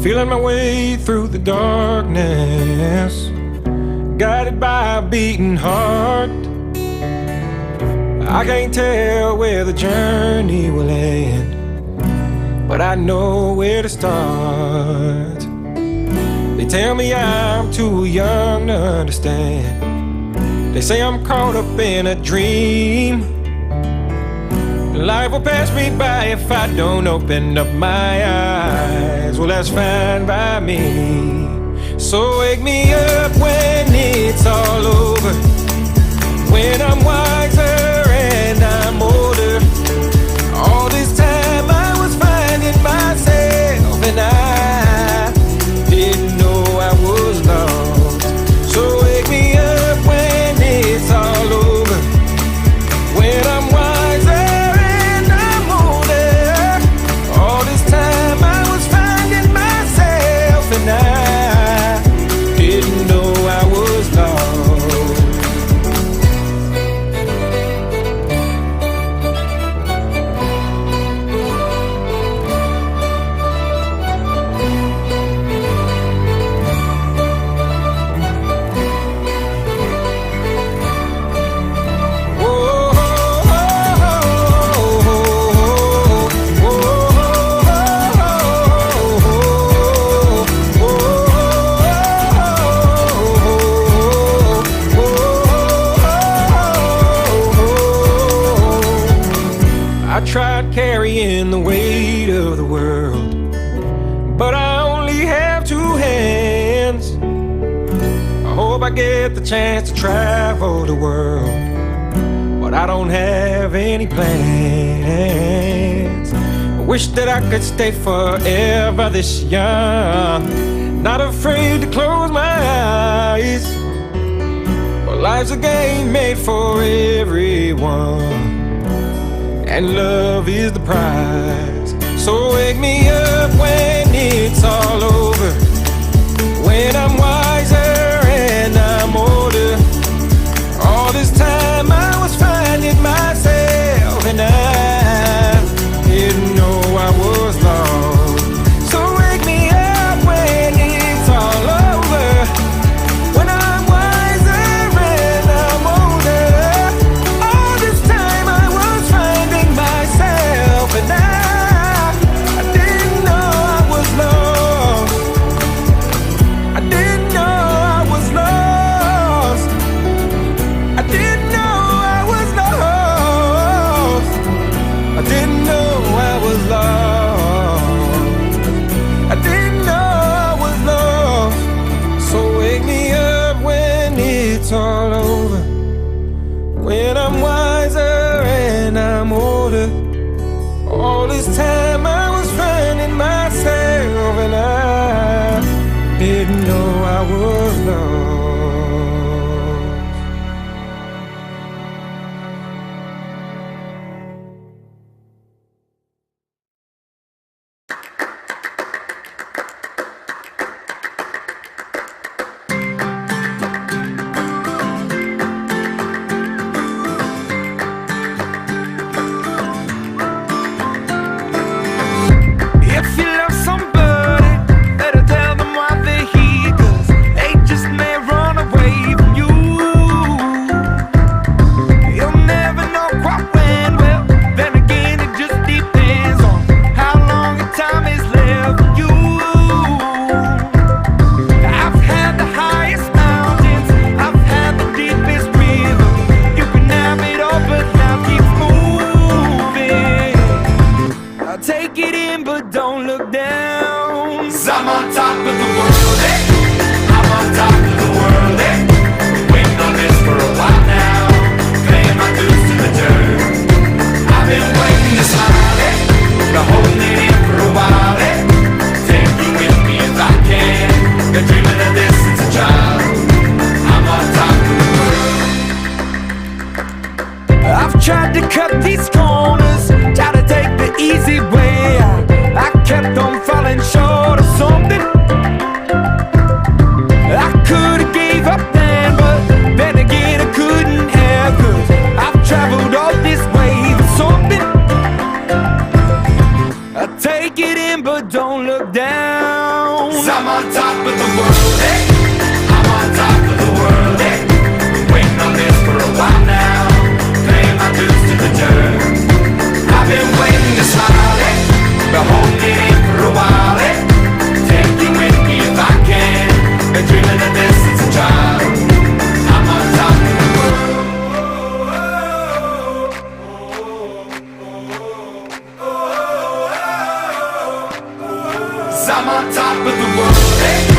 Feeling my way through the darkness, guided by a beating heart. I can't tell where the journey will end, but I know where to start. They tell me I'm too young to understand. They say I'm caught up in a dream. Life will pass me by if I don't open up my eyes. Well, that's fine by me. So wake me up when it's all over, when I'm wiser and I'm older. All this time I was finding myself, and I didn't know I was lost. So wake me up when it's all over, when I'm wiser and I'm older. All this time I was finding myself, and I didn't know I was lost. I tried carrying the weight of the world, but I only have two hands. I hope I get the chance to travel the world, but I don't have any plans. I wish that I could stay forever this young, not afraid to close my eyes. But life's a game made for everyone, and love is the prize. So wake me up when it's all over, when I'm wiser and I'm older. All this time I was finding myself, and I didn't know I was lost. So wake me up when it's all over, when I'm wiser and I'm older. All this time I was finding myself, and I didn't know I was lost. I didn't know I was lost. I didn't know I was lost. I didn't know I was lost. I didn't know I was lost. So wake me up when it's all over, when I'm wiser and I'm older. All this time I was finding myself, and I didn't know I was lost. If you love somebody, better tell them why they're here, 'cause they just may run away from you. You'll never know quite when, well, then again it just depends on how long the time is left for you. I've had the highest mountains, I've had the deepest river. You can have it all, but now keep moving. I'll take it in, but don't look down. 'Cause I'm on top of the world, eh? I'm on top of the world, eh? Waiting on this for a while now, paying my dues to the dirt. I've been waiting to smile, eh? Been holding it in for a while, eh? Take you with me if I can. Been dreaming of this since a child. I'm on top of the world. I've tried to cut these corners, tried to take the easy way out. I kept on falling short of something. I could've gave up then, but then again I couldn't have, 'cause I've traveled all this way for something. but don't look down. 'Cause I'm on top of the world, hey. I'm on top of the world, hey. Been waiting on this for a while now, paying my dues to the dirt. I've been waiting to smile, hey. Been holding it in for a while, hey. Take you with me if I can. Been dreaming of this since a child. I'm on top of the world. 'Cause I'm on top of the world, hey.